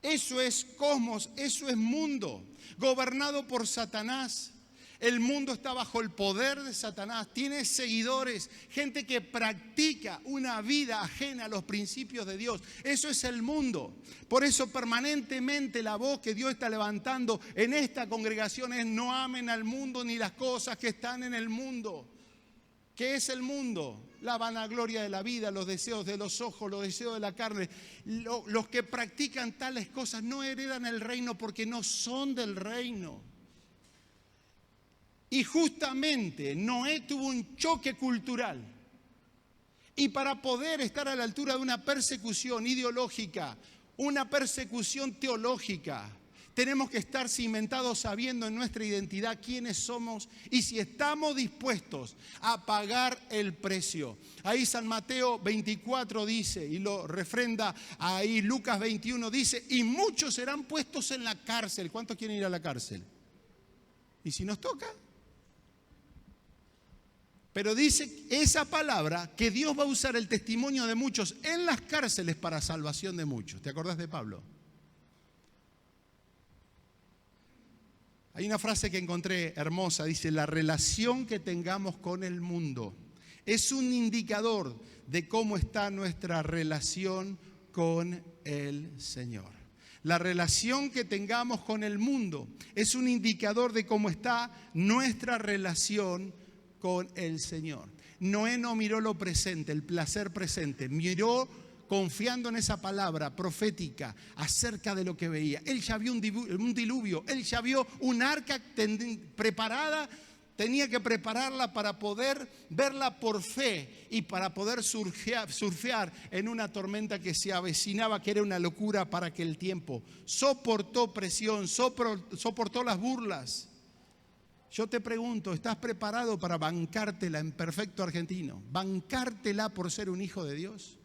Eso es cosmos, eso es mundo, gobernado por Satanás. El mundo está bajo el poder de Satanás, tiene seguidores, gente que practica una vida ajena a los principios de Dios. Eso es el mundo. Por eso permanentemente la voz que Dios está levantando en esta congregación es: no amen al mundo ni las cosas que están en el mundo. ¿Qué es el mundo? La vanagloria de la vida, los deseos de los ojos, los deseos de la carne. Los que practican tales cosas no heredan el reino porque no son del reino. Y justamente Noé tuvo un choque cultural. Y para poder estar a la altura de una persecución ideológica, una persecución teológica, tenemos que estar cimentados sabiendo en nuestra identidad quiénes somos y si estamos dispuestos a pagar el precio. Ahí San Mateo 24 dice, y lo refrenda ahí Lucas 21, dice: y muchos serán puestos en la cárcel. ¿Cuántos quieren ir a la cárcel? ¿Y si nos toca? Pero dice esa palabra que Dios va a usar el testimonio de muchos en las cárceles para salvación de muchos. ¿Te acordás de Pablo? Hay una frase que encontré hermosa, dice: la relación que tengamos con el mundo es un indicador de cómo está nuestra relación con el Señor. La relación que tengamos con el mundo es un indicador de cómo está nuestra relación con el Señor. Noé no miró lo presente, el placer presente, miró confiando en esa palabra profética acerca de lo que veía. Él ya vio un diluvio, él ya vio un arca preparada, tenía que prepararla para poder verla por fe y para poder surfear en una tormenta que se avecinaba, que era una locura para aquel tiempo. Soportó presión, soportó las burlas. Yo te pregunto, ¿estás preparado para bancártela en perfecto argentino? ¿Bancártela por ser un hijo de Dios?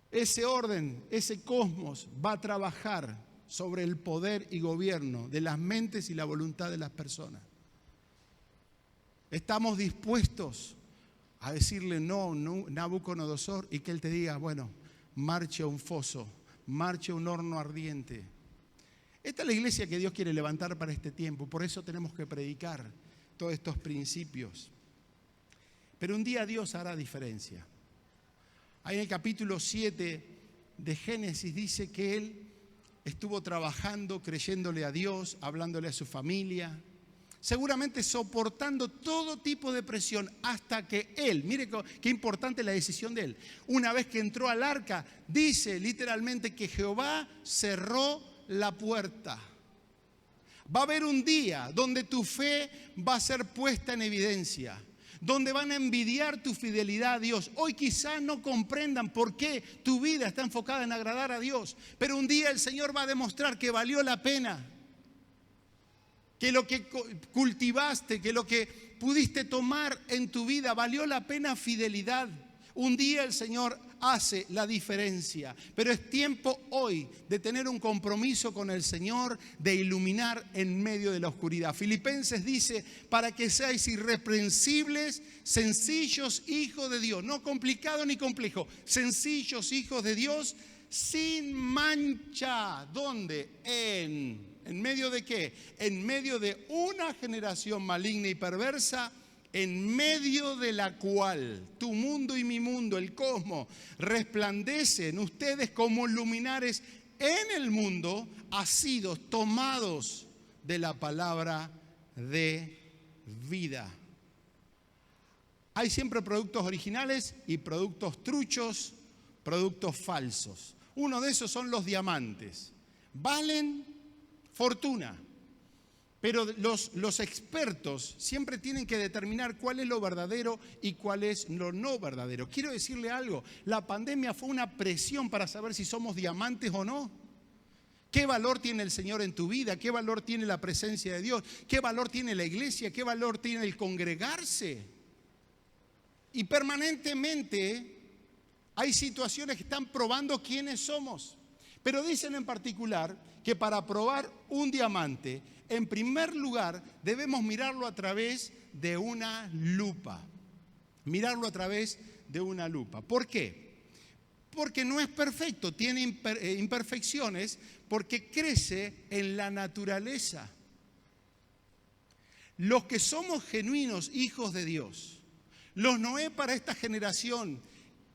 Ese orden, ese cosmos va a trabajar sobre el poder y gobierno de las mentes y la voluntad de las personas. ¿Estamos dispuestos a decirle no, Nabucodonosor, y que él te diga, bueno, marche a un foso, marche a un horno ardiente? Esta es la iglesia que Dios quiere levantar para este tiempo. Por eso tenemos que predicar todos estos principios. Pero un día Dios hará diferencia. Ahí en el capítulo 7 de Génesis dice que él estuvo trabajando, creyéndole a Dios, hablándole a su familia, seguramente soportando todo tipo de presión hasta que él, mire qué importante la decisión de él, una vez que entró al arca, dice literalmente que Jehová cerró la puerta. Va a haber un día donde tu fe va a ser puesta en evidencia, donde van a envidiar tu fidelidad a Dios. Hoy quizás no comprendan por qué tu vida está enfocada en agradar a Dios, pero un día el Señor va a demostrar que valió la pena, que lo que cultivaste, que lo que pudiste tomar en tu vida, valió la pena fidelidad. Un día el Señor hace la diferencia. Pero es tiempo hoy de tener un compromiso con el Señor, de iluminar en medio de la oscuridad. Filipenses dice, para que seáis irreprensibles, sencillos hijos de Dios. No complicado ni complejo, sencillos hijos de Dios, sin mancha. ¿Dónde? ¿En medio de qué? En medio de una generación maligna y perversa, en medio de la cual tu mundo y mi mundo, el cosmos, resplandecen ustedes como luminares en el mundo, asidos, tomados de la palabra de vida. Hay siempre productos originales y productos truchos, productos falsos. Uno de esos son los diamantes. Valen fortuna. Pero los expertos siempre tienen que determinar cuál es lo verdadero y cuál es lo no verdadero. Quiero decirle algo, la pandemia fue una presión para saber si somos diamantes o no. ¿Qué valor tiene el Señor en tu vida? ¿Qué valor tiene la presencia de Dios? ¿Qué valor tiene la iglesia? ¿Qué valor tiene el congregarse? Y permanentemente hay situaciones que están probando quiénes somos. Pero dicen en particular que para probar un diamante, en primer lugar, debemos mirarlo a través de una lupa. Mirarlo a través de una lupa. ¿Por qué? Porque no es perfecto, tiene imperfecciones, porque crece en la naturaleza. Los que somos genuinos hijos de Dios, los Noé para esta generación,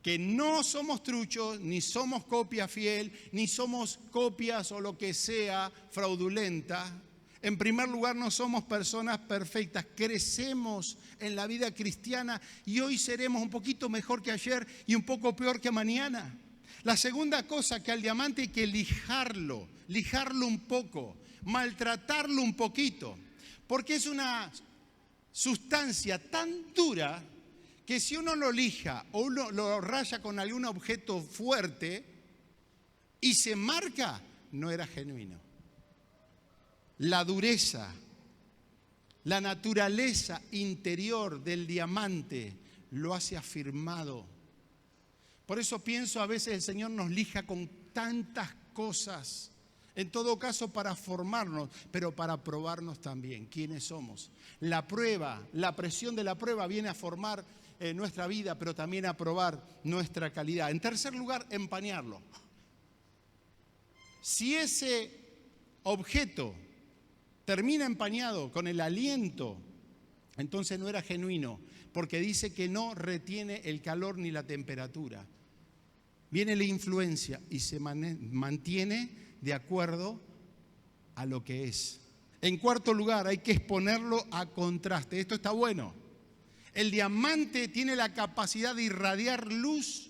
que no somos truchos, ni somos copia fiel, ni somos copias o lo que sea fraudulenta. En primer lugar, no somos personas perfectas, crecemos en la vida cristiana y hoy seremos un poquito mejor que ayer y un poco peor que mañana. La segunda cosa, que al diamante hay que lijarlo un poco, maltratarlo un poquito, porque es una sustancia tan dura que si uno lo lija o uno lo raya con algún objeto fuerte y se marca, no era genuino. La dureza, la naturaleza interior del diamante lo hace afirmado. Por eso pienso, a veces el Señor nos lija con tantas cosas, en todo caso para formarnos, pero para probarnos también quiénes somos. La prueba, la presión de la prueba viene a formar nuestra vida, pero también a probar nuestra calidad. En tercer lugar, empañarlo. Si ese objeto termina empañado con el aliento, entonces no era genuino, porque dice que no retiene el calor ni la temperatura. Viene la influencia y se mantiene de acuerdo a lo que es. En cuarto lugar, hay que exponerlo a contraste. Esto está bueno. El diamante tiene la capacidad de irradiar luz,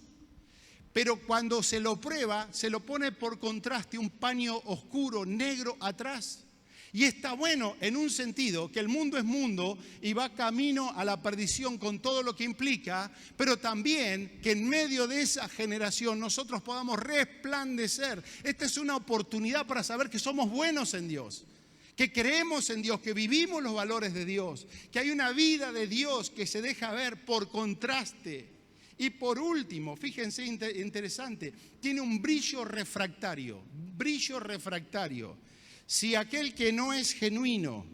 pero cuando se lo prueba, se lo pone por contraste un paño oscuro, negro atrás. Y está bueno en un sentido, que el mundo es mundo y va camino a la perdición con todo lo que implica, pero también que en medio de esa generación nosotros podamos resplandecer. Esta es una oportunidad para saber que somos buenos en Dios, que creemos en Dios, que vivimos los valores de Dios, que hay una vida de Dios que se deja ver por contraste. Y por último, fíjense, interesante, tiene un brillo refractario, Si aquel que no es genuino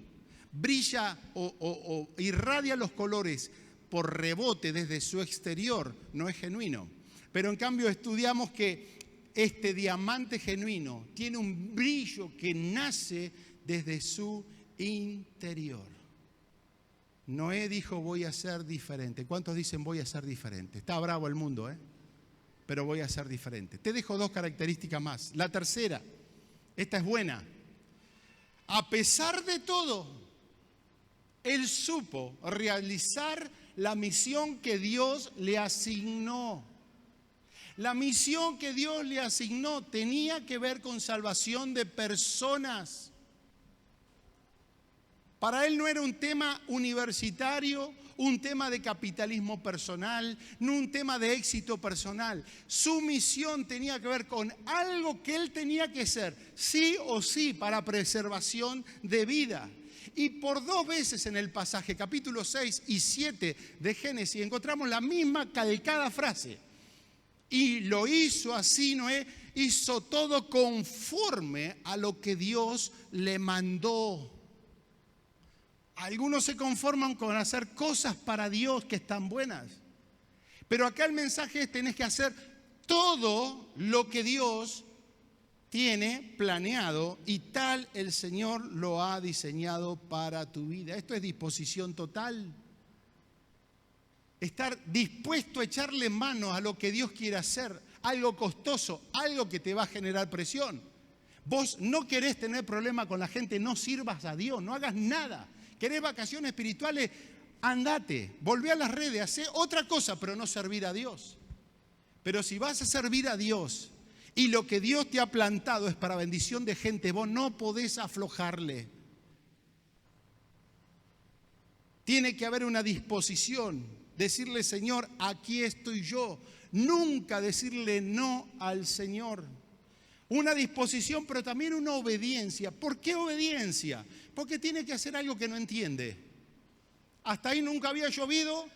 brilla o irradia los colores por rebote desde su exterior, no es genuino. Pero en cambio estudiamos que este diamante genuino tiene un brillo que nace desde su interior. Noé dijo, voy a ser diferente. ¿Cuántos dicen voy a ser diferente? Está bravo el mundo, pero voy a ser diferente. Te dejo dos características más. La tercera, esta es buena. A pesar de todo, él supo realizar la misión que Dios le asignó. La misión que Dios le asignó tenía que ver con salvación de personas. Para él no era un tema universitario, un tema de capitalismo personal, no un tema de éxito personal. Su misión tenía que ver con algo que él tenía que hacer, sí o sí, para preservación de vida. Y por dos veces en el pasaje, capítulo 6 y 7 de Génesis, encontramos la misma calcada frase. Y lo hizo así, Noé hizo todo conforme a lo que Dios le mandó. Algunos se conforman con hacer cosas para Dios que están buenas. Pero acá el mensaje es: tenés que hacer todo lo que Dios tiene planeado y tal el Señor lo ha diseñado para tu vida. Esto es disposición total. Estar dispuesto a echarle mano a lo que Dios quiere hacer, algo costoso, algo que te va a generar presión. Vos no querés tener problema con la gente, no sirvas a Dios, no hagas nada. ¿Querés vacaciones espirituales? Andate, volvé a las redes, hacé otra cosa, pero no servir a Dios. Pero si vas a servir a Dios y lo que Dios te ha plantado es para bendición de gente, vos no podés aflojarle. Tiene que haber una disposición, decirle: Señor, aquí estoy yo. Nunca decirle no al Señor. Una disposición, pero también una obediencia. ¿Por qué obediencia? Porque tiene que hacer algo que no entiende. Hasta ahí nunca había llovido.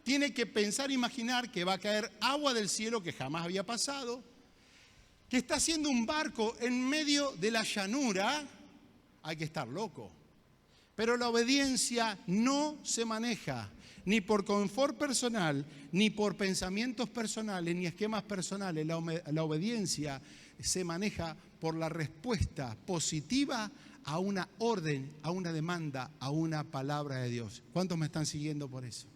Tiene que pensar, imaginar que va a caer agua del cielo que jamás había pasado. Que está haciendo un barco en medio de la llanura. Hay que estar loco. Pero la obediencia no se maneja ni por confort personal, ni por pensamientos personales, ni esquemas personales. La obediencia se maneja por la respuesta positiva a una orden, a una demanda, a una palabra de Dios. ¿Cuántos me están siguiendo por eso?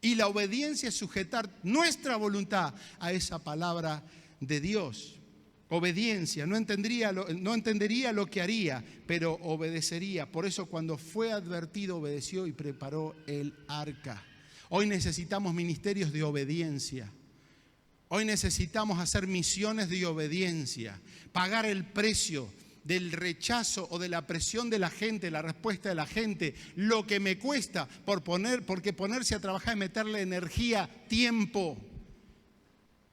Y la obediencia es sujetar nuestra voluntad a esa palabra de Dios. Obediencia, no entendería lo que haría, pero obedecería. Por eso cuando fue advertido, obedeció y preparó el arca. Hoy necesitamos ministerios de obediencia. Hoy necesitamos hacer misiones de obediencia, pagar el precio del rechazo o de la presión de la gente, la respuesta de la gente, lo que me cuesta, porque ponerse a trabajar y meterle energía, tiempo.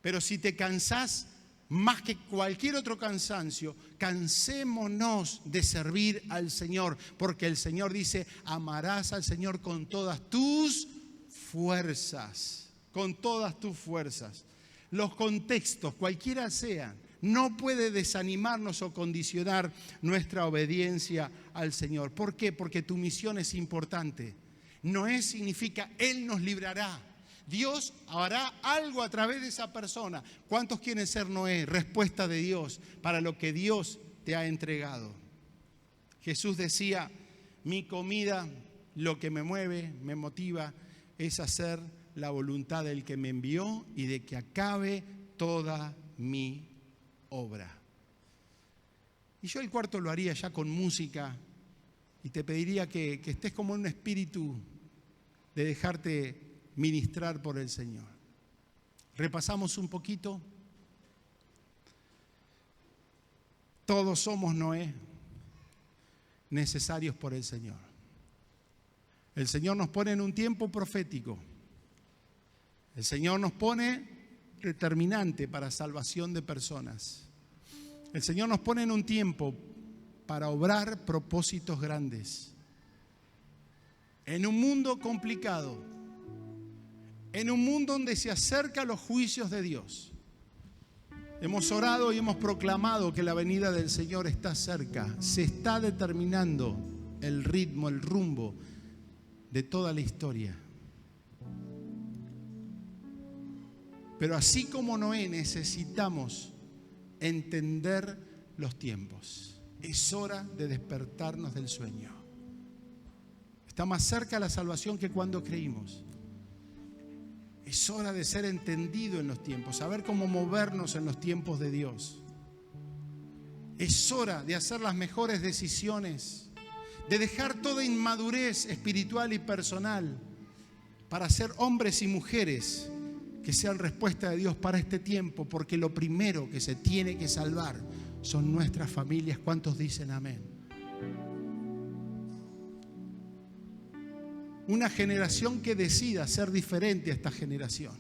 Pero si te cansás, más que cualquier otro cansancio, cansémonos de servir al Señor, porque el Señor dice: amarás al Señor con todas tus fuerzas, con todas tus fuerzas. Los contextos, cualquiera sean, no puede desanimarnos o condicionar nuestra obediencia al Señor. ¿Por qué? Porque tu misión es importante. Noé significa Él nos librará. Dios hará algo a través de esa persona. ¿Cuántos quieren ser Noé? Respuesta de Dios para lo que Dios te ha entregado. Jesús decía: mi comida, lo que me mueve, me motiva, es hacer la voluntad del que me envió y de que acabe toda mi obra. Y yo el cuarto lo haría ya con música y te pediría que estés como en un espíritu de dejarte ministrar por el Señor. Repasamos un poquito. Todos somos Noé, necesarios por el Señor. El Señor nos pone en un tiempo profético. El Señor nos pone determinante para salvación de personas. El Señor nos pone en un tiempo para obrar propósitos grandes. En un mundo complicado, en un mundo donde se acercan los juicios de Dios. Hemos orado y hemos proclamado que la venida del Señor está cerca. Se está determinando el ritmo, el rumbo de toda la historia. Pero así como Noé, necesitamos entender los tiempos. Es hora de despertarnos del sueño. Está más cerca la salvación que cuando creímos. Es hora de ser entendido en los tiempos, saber cómo movernos en los tiempos de Dios. Es hora de hacer las mejores decisiones, de dejar toda inmadurez espiritual y personal para ser hombres y mujeres que sean respuesta de Dios para este tiempo, porque lo primero que se tiene que salvar son nuestras familias. ¿Cuántos dicen amén? Una generación que decida ser diferente a esta generación.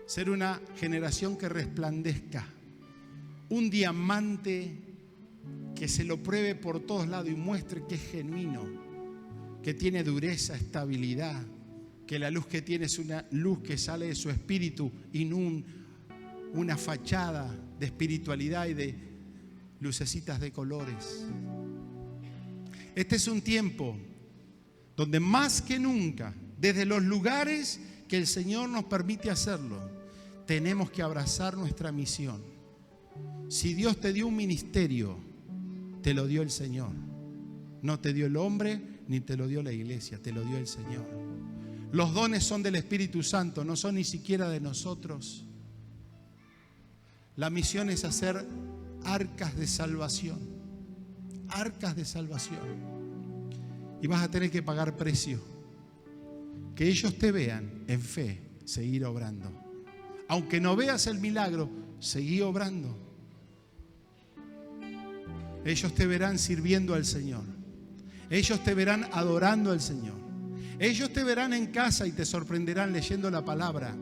Ser una generación que resplandezca. Un diamante que se lo pruebe por todos lados y muestre que es genuino, que tiene dureza, estabilidad, que la luz que tiene es una luz que sale de su espíritu y no una fachada de espiritualidad y de lucecitas de colores. Este es un tiempo donde más que nunca, desde los lugares que el Señor nos permite hacerlo, tenemos que abrazar nuestra misión. Si Dios te dio un ministerio, te lo dio el Señor. No te dio el hombre, ni te lo dio la iglesia, te lo dio el Señor. Los dones son del Espíritu Santo, no son ni siquiera de nosotros. La misión es hacer arcas de salvación. Arcas de salvación. Y vas a tener que pagar precio. Que ellos te vean en fe, seguir obrando. Aunque no veas el milagro, seguí obrando. Ellos te verán sirviendo al Señor. Ellos te verán adorando al Señor. Ellos te verán en casa y te sorprenderán leyendo la palabra.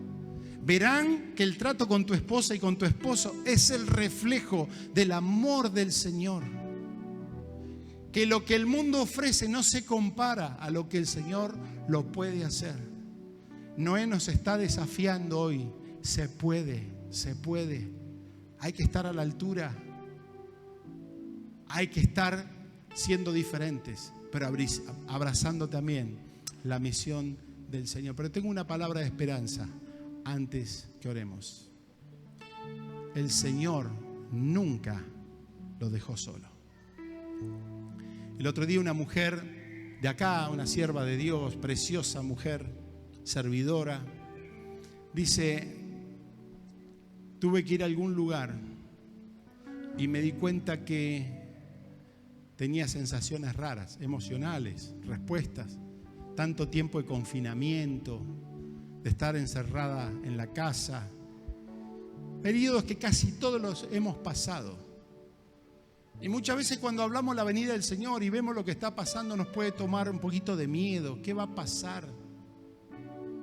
Verán que el trato con tu esposa y con tu esposo es el reflejo del amor del Señor. Que lo que el mundo ofrece no se compara a lo que el Señor lo puede hacer. Noé nos está desafiando hoy. Se puede, se puede. Hay que estar a la altura. Hay que estar siendo diferentes, pero abrazando también la misión del Señor. Pero tengo una palabra de esperanza antes que oremos. El Señor nunca lo dejó solo. El otro día una mujer de acá, una sierva de Dios, preciosa mujer, servidora, dice: tuve que ir a algún lugar y me di cuenta que tenía sensaciones raras, emocionales, respuestas. Tanto tiempo de confinamiento, de estar encerrada en la casa. Periodos que casi todos los hemos pasado. Y muchas veces cuando hablamos la venida del Señor y vemos lo que está pasando, nos puede tomar un poquito de miedo. ¿Qué va a pasar?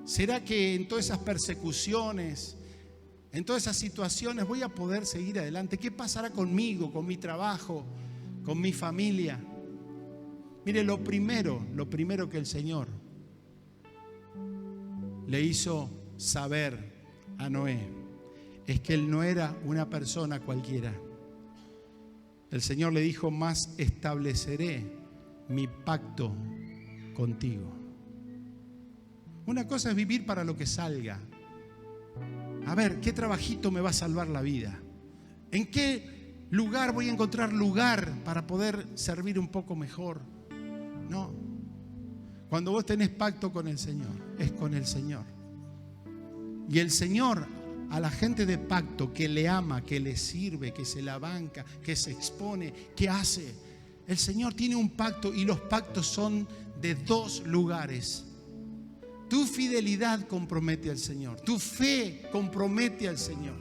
¿Será que en todas esas persecuciones, en todas esas situaciones voy a poder seguir adelante? ¿Qué pasará conmigo, con mi trabajo, con mi familia? Mire, lo primero que el Señor le hizo saber a Noé es que él no era una persona cualquiera. El Señor le dijo: más estableceré mi pacto contigo. Una cosa es vivir para lo que salga. A ver, ¿qué trabajito me va a salvar la vida? ¿En qué lugar voy a encontrar lugar para poder servir un poco mejor? No. Cuando vos tenés pacto con el Señor, es con el Señor. Y el Señor, a la gente de pacto que le ama, que le sirve, que se la banca, que se expone, ¿qué hace? El Señor tiene un pacto y los pactos son de dos lugares. Tu fidelidad compromete al Señor. Tu fe compromete al Señor.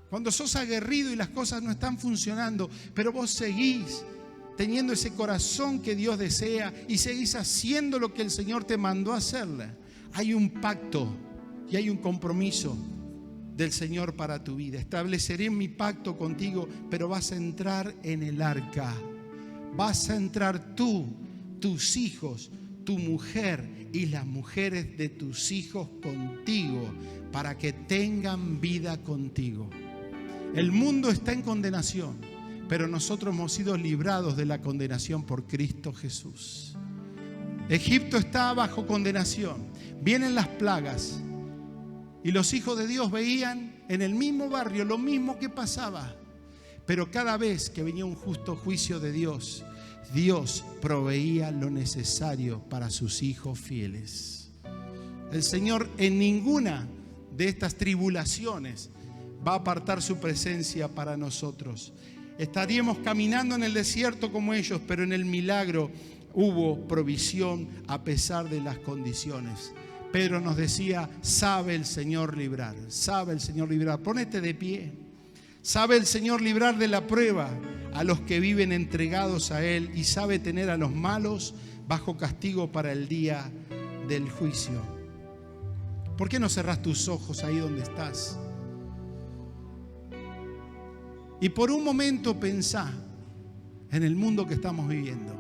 Cuando sos aguerrido y las cosas no están funcionando, pero vos seguís teniendo ese corazón que Dios desea y seguís haciendo lo que el Señor te mandó a hacerle, hay un pacto y hay un compromiso del Señor para tu vida. Estableceré mi pacto contigo, pero vas a entrar en el arca. Vas a entrar tú, tus hijos, tu mujer y las mujeres de tus hijos contigo, para que tengan vida contigo. El mundo está en condenación, pero nosotros hemos sido librados de la condenación por Cristo Jesús. Egipto está bajo condenación. Vienen las plagas y los hijos de Dios veían en el mismo barrio lo mismo que pasaba. Pero cada vez que venía un justo juicio de Dios, Dios proveía lo necesario para sus hijos fieles. El Señor en ninguna de estas tribulaciones va a apartar su presencia para nosotros. Estaríamos caminando en el desierto como ellos, pero en el milagro hubo provisión a pesar de las condiciones. Pedro nos decía: sabe el Señor librar, sabe el Señor librar. Ponete de pie. Sabe el Señor librar de la prueba a los que viven entregados a Él, y sabe tener a los malos bajo castigo para el día del juicio. ¿Por qué no cerrás tus ojos ahí donde estás? Y por un momento pensá en el mundo que estamos viviendo.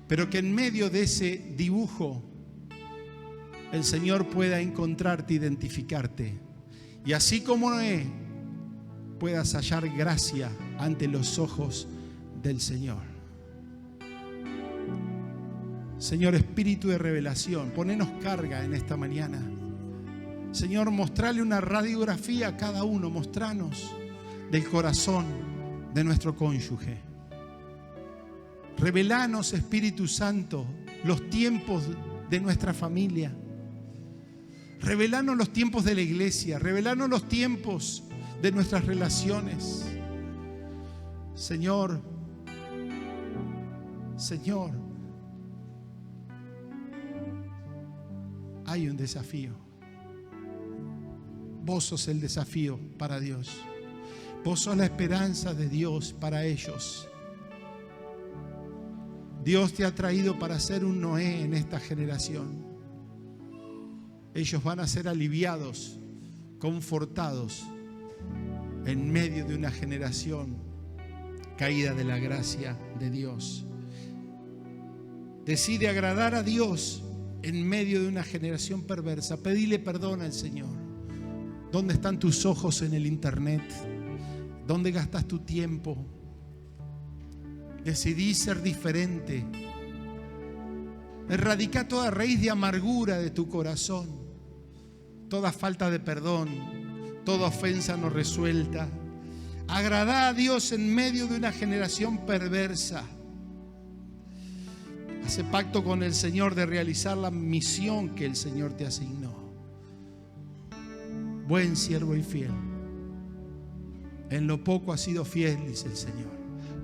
pero que en medio de ese dibujo el Señor pueda encontrarte, identificarte. Y así como Noé, puedas hallar gracia ante los ojos del Señor. Señor, espíritu de revelación, ponenos carga en esta mañana. Señor, mostrarle una radiografía a cada uno, mostranos del corazón de nuestro cónyuge. Revelanos, Espíritu Santo, los tiempos de nuestra familia. Revelanos los tiempos de la iglesia. Revelanos los tiempos de nuestras relaciones. Señor, Señor, hay un desafío. Vos sos el desafío para Dios. Vos sos la esperanza de Dios para ellos. Dios te ha traído para ser un Noé en esta generación. Ellos van a ser aliviados, confortados en medio de una generación caída de la gracia de Dios. Decide agradar a Dios en medio de una generación perversa. Pedile perdón al Señor. ¿Dónde están tus ojos en el internet? ¿Dónde gastas tu tiempo? Decidí ser diferente. Erradica toda raíz de amargura de tu corazón, toda falta de perdón, toda ofensa no resuelta. Agradá a Dios en medio de una generación perversa. Hace pacto con el Señor de realizar la misión que el Señor te asignó. Buen siervo y fiel. En lo poco has sido fiel, dice el Señor,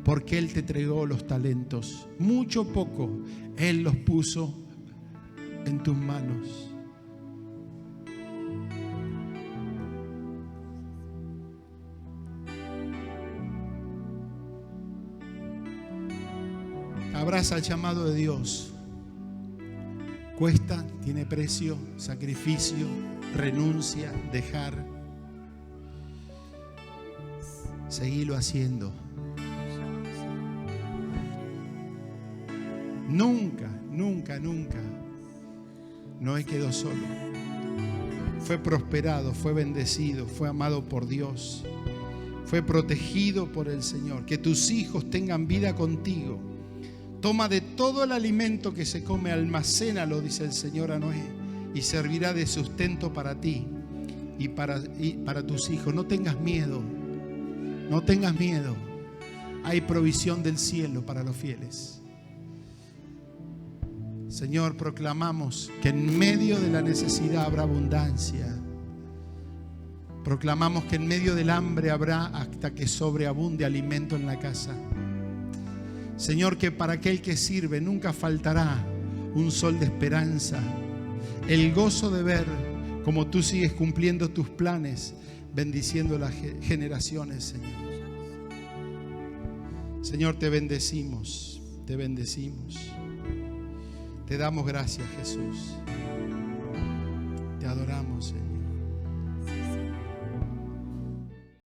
porque Él te entregó los talentos. Mucho poco Él los puso en tus manos. Abraza el llamado de Dios. Cuesta, tiene precio, sacrificio, renuncia, dejar. Seguilo haciendo. Nunca, nunca, nunca Noé quedó solo. Fue prosperado, fue bendecido, fue amado por Dios, fue protegido por el Señor. Que tus hijos tengan vida contigo. Toma de todo el alimento que se come, almacénalo, dice el Señor a Noé, y servirá de sustento para ti y para tus hijos. No tengas miedo, no tengas miedo. Hay provisión del cielo para los fieles. Señor, proclamamos que en medio de la necesidad habrá abundancia. Proclamamos que en medio del hambre habrá hasta que sobreabunde alimento en la casa. Señor, que para aquel que sirve nunca faltará un sol de esperanza, el gozo de ver cómo tú sigues cumpliendo tus planes, bendiciendo las generaciones, Señor. Señor, te bendecimos, te bendecimos. Te damos gracias, Jesús. Te adoramos, Señor.